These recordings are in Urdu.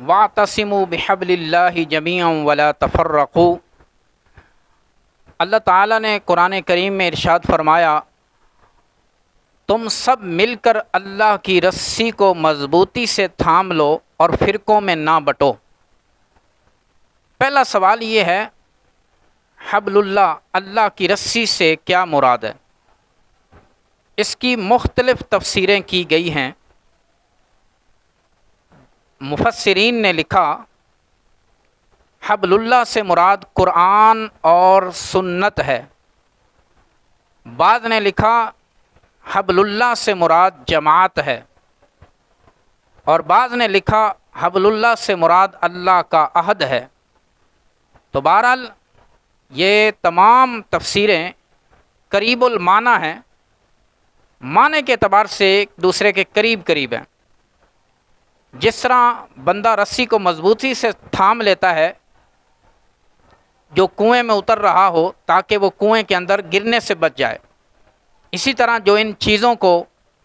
واعتصموا بحبل اللہ جمیعا ولا تفرقوا۔ اللہ تعالیٰ نے قرآن کریم میں ارشاد فرمایا تم سب مل کر اللہ کی رسی کو مضبوطی سے تھام لو اور فرقوں میں نہ بٹو۔ پہلا سوال یہ ہے حبل اللہ، اللہ کی رسی سے کیا مراد ہے؟ اس کی مختلف تفسیریں کی گئی ہیں۔ مفسرین نے لکھا حبل اللہ سے مراد قرآن اور سنت ہے۔ بعض نے لکھا حبل اللہ سے مراد جماعت ہے، اور بعض نے لکھا حبل اللہ سے مراد اللہ کا عہد ہے۔ تو بہرحال یہ تمام تفسیریں قریب المعنی ہیں، معنی کے اعتبار سے ایک دوسرے کے قریب ہیں۔ جس طرح بندہ رسی کو مضبوطی سے تھام لیتا ہے جو کنویں میں اتر رہا ہو تاکہ وہ کنویں کے اندر گرنے سے بچ جائے، اسی طرح جو ان چیزوں کو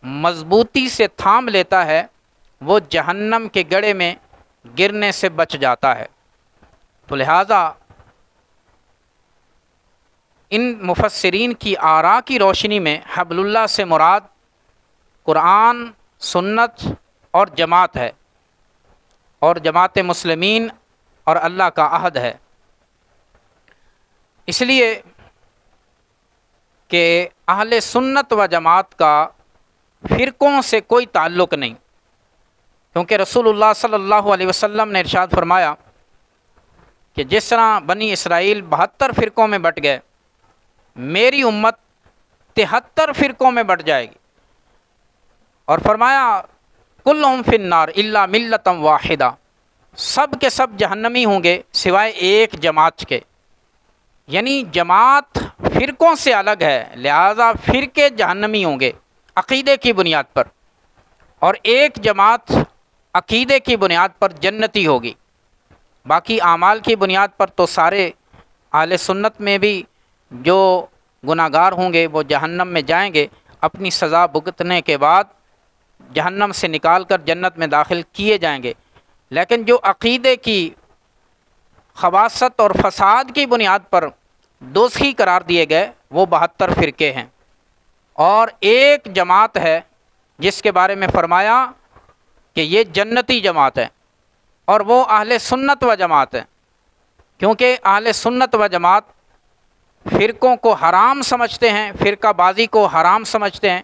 مضبوطی سے تھام لیتا ہے وہ جہنم کے گڑھے میں گرنے سے بچ جاتا ہے۔ تو لہٰذا ان مفسرین کی آراء کی روشنی میں حبل اللہ سے مراد قرآن، سنت اور جماعت ہے، اور جماعت مسلمین اور اللہ کا عہد ہے۔ اس لیے کہ اہل سنت و جماعت کا فرقوں سے کوئی تعلق نہیں، کیونکہ رسول اللہ صلی اللہ علیہ وسلم نے ارشاد فرمایا کہ جس طرح بنی اسرائیل 72 فرقوں میں بٹ گئے، میری امت 73 فرقوں میں بٹ جائے گی، اور فرمایا کلہم فی النار الا ملۃ واحدہ، سب کے سب جہنمی ہوں گے سوائے ایک جماعت کے۔ یعنی جماعت فرقوں سے الگ ہے، لہذا فرقے جہنمی ہوں گے عقیدے کی بنیاد پر، اور ایک جماعت عقیدے کی بنیاد پر جنتی ہوگی۔ باقی اعمال کی بنیاد پر تو سارے اہل سنت میں بھی جو گناہ گار ہوں گے وہ جہنم میں جائیں گے، اپنی سزا بھگتنے کے بعد جہنم سے نکال کر جنت میں داخل کیے جائیں گے۔ لیکن جو عقیدے کی خباثت اور فساد کی بنیاد پر دوزخی قرار دیے گئے وہ 72 فرقے ہیں، اور ایک جماعت ہے جس کے بارے میں فرمایا کہ یہ جنتی جماعت ہے، اور وہ اہل سنت و جماعت ہے، کیونکہ اہل سنت و جماعت فرقوں کو حرام سمجھتے ہیں، فرقہ بازی کو حرام سمجھتے ہیں،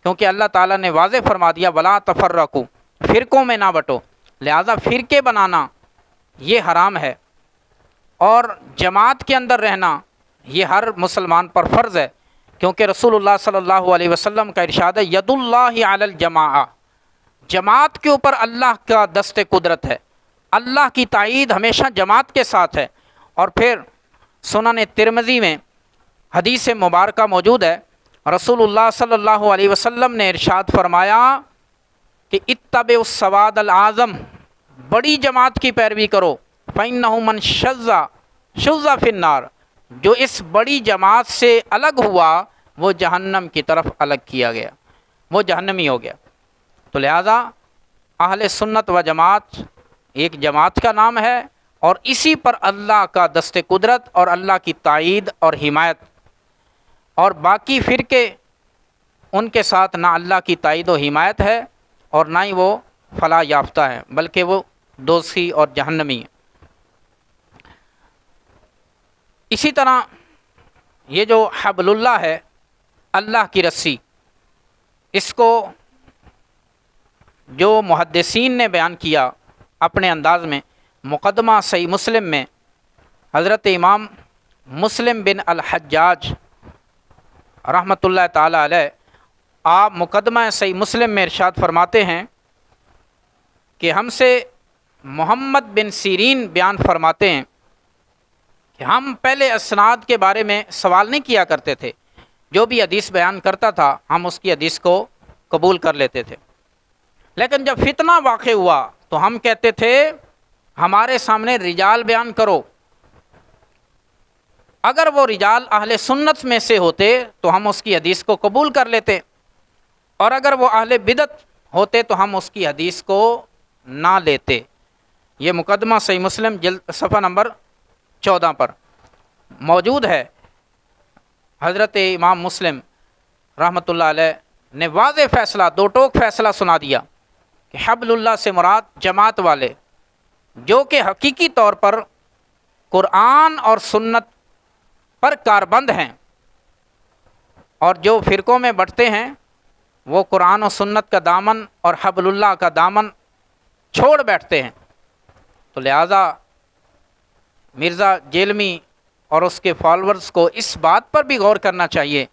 کیونکہ اللہ تعالیٰ نے واضح فرما دیا ولا تفرقوا، فرقوں میں نہ بٹو، لہذا فرقے بنانا یہ حرام ہے، اور جماعت کے اندر رہنا یہ ہر مسلمان پر فرض ہے، کیونکہ رسول اللہ صلی اللہ علیہ وسلم کا ارشاد ہے ید اللہ علی الجماعہ، جماعت کے اوپر اللہ کا دست قدرت ہے، اللہ کی تائید ہمیشہ جماعت کے ساتھ ہے۔ اور پھر سنن ترمذی میں حدیث مبارکہ موجود ہے، رسول اللہ صلی اللہ علیہ وسلم نے ارشاد فرمایا کہ اتبعوا السواد الاعظم، بڑی جماعت کی پیروی کرو، فإنہ من شذ فی النار، جو اس بڑی جماعت سے الگ ہوا وہ جہنم کی طرف الگ کیا گیا، وہ جہنمی ہو گیا۔ تو لہذا اہل سنت و جماعت ایک جماعت کا نام ہے، اور اسی پر اللہ کا دست قدرت اور اللہ کی تائید اور حمایت، اور باقی فرقے ان کے ساتھ نہ اللہ کی تائید و حمایت ہے اور نہ ہی وہ فلاح یافتہ ہیں، بلکہ وہ دوزخی اور جہنمی ہیں۔ اسی طرح یہ جو حبل اللہ ہے، اللہ کی رسی، اس کو جو محدثین نے بیان کیا اپنے انداز میں، مقدمہ صحیح مسلم میں حضرت امام مسلم بن الحجاج رحمۃ اللہ تعالی علیہ، آپ مقدمہ صحیح مسلم میں ارشاد فرماتے ہیں کہ ہم سے محمد بن سیرین بیان فرماتے ہیں کہ ہم پہلے اسناد کے بارے میں سوال نہیں کیا کرتے تھے، جو بھی حدیث بیان کرتا تھا ہم اس کی حدیث کو قبول کر لیتے تھے، لیکن جب فتنہ واقع ہوا تو ہم کہتے تھے ہمارے سامنے رجال بیان کرو، اگر وہ رجال اہل سنت میں سے ہوتے تو ہم اس کی حدیث کو قبول کر لیتے، اور اگر وہ اہل بدعت ہوتے تو ہم اس کی حدیث کو نہ لیتے۔ یہ مقدمہ صحیح مسلم جلد صفحہ نمبر 14 پر موجود ہے۔ حضرت امام مسلم رحمۃ اللہ علیہ نے واضح فیصلہ، دو ٹوک فیصلہ سنا دیا کہ حبل اللہ سے مراد جماعت والے جو کہ حقیقی طور پر قرآن اور سنت پر کاربند ہیں، اور جو فرقوں میں بٹتے ہیں وہ قرآن و سنت کا دامن اور حبل اللہ کا دامن چھوڑ بیٹھتے ہیں۔ تو لہٰذا مرزا جیلمی اور اس کے فالورز کو اس بات پر بھی غور کرنا چاہیے۔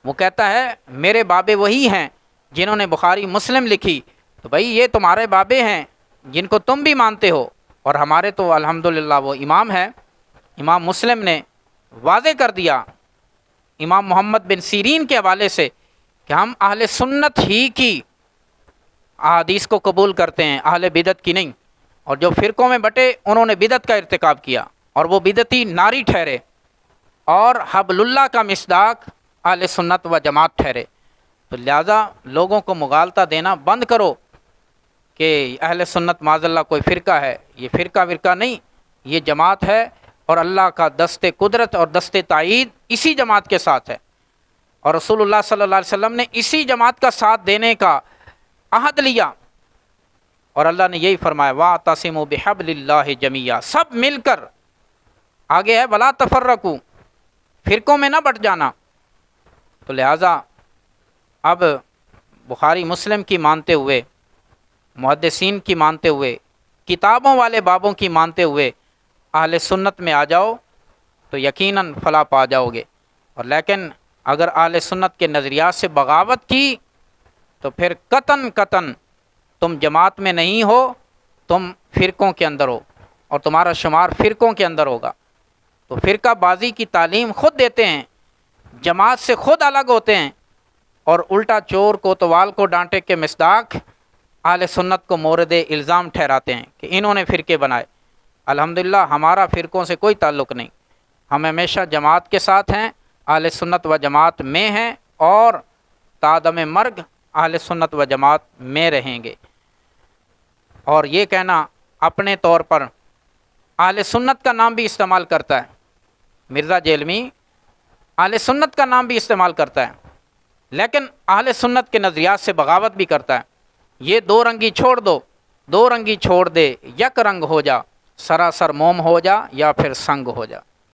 وہ کہتا ہے میرے بابے وہی ہیں جنہوں نے بخاری مسلم لکھی، تو بھائی یہ تمہارے بابے ہیں جن کو تم بھی مانتے ہو، اور ہمارے تو الحمدللہ وہ امام ہیں۔ امام مسلم نے واضح کر دیا امام محمد بن سیرین کے حوالے سے کہ ہم اہل سنت ہی کی احادیث کو قبول کرتے ہیں، اہل بدعت کی نہیں، اور جو فرقوں میں بٹے انہوں نے بدعت کا ارتکاب کیا اور وہ بدعتی ناری ٹھہرے، اور حبل اللہ کا مصداق اہل سنت و جماعت ٹھہرے۔ تو لہٰذا لوگوں کو مغالطہ دینا بند کرو کہ اہل سنت معاذ اللہ کوئی فرقہ ہے، یہ فرقہ ورقہ نہیں، یہ جماعت ہے، اور اللہ کا دست قدرت اور دست تائید اسی جماعت کے ساتھ ہے، اور رسول اللہ صلی اللہ علیہ وسلم نے اسی جماعت کا ساتھ دینے کا عہد لیا، اور اللہ نے یہی فرمایا وَاعْتَصِمُوا بِحَبْلِ اللَّهِ جَمِيعًا، سب مل کر، آگے ہے وَلَا تَفَرَّقُوا، فرقوں میں نہ بٹ جانا۔ تو لہٰذا اب بخاری مسلم کی مانتے ہوئے، محدثین کی مانتے ہوئے، کتابوں والے بابوں کی مانتے ہوئے اہل سنت میں آ جاؤ تو یقیناً فلاح پا جاؤ گے، اور لیکن اگر اہل سنت کے نظریات سے بغاوت کی تو پھر قطعاً تم جماعت میں نہیں ہو، تم فرقوں کے اندر ہو، اور تمہارا شمار فرقوں کے اندر ہوگا۔ تو فرقہ بازی کی تعلیم خود دیتے ہیں، جماعت سے خود الگ ہوتے ہیں، اور الٹا چور کوتوال کو ڈانٹے کے مصداق اہل سنت کو مورد الزام ٹھہراتے ہیں کہ انہوں نے فرقے بنائے۔ الحمدللہ ہمارا فرقوں سے کوئی تعلق نہیں، ہم ہمیشہ جماعت کے ساتھ ہیں، اہل سنت و جماعت میں ہیں، اور تا دم مرگ اہل سنت و جماعت میں رہیں گے۔ اور یہ کہنا اپنے طور پر اہل سنت کا نام بھی استعمال کرتا ہے، مرزا جیلمی اہل سنت کا نام بھی استعمال کرتا ہے، لیکن اہل سنت کے نظریات سے بغاوت بھی کرتا ہے۔ یہ دو رنگی چھوڑ دو، دو رنگی چھوڑ دے یک رنگ ہو جا، سراسر موم ہو جا یا پھر سنگ ہو جا۔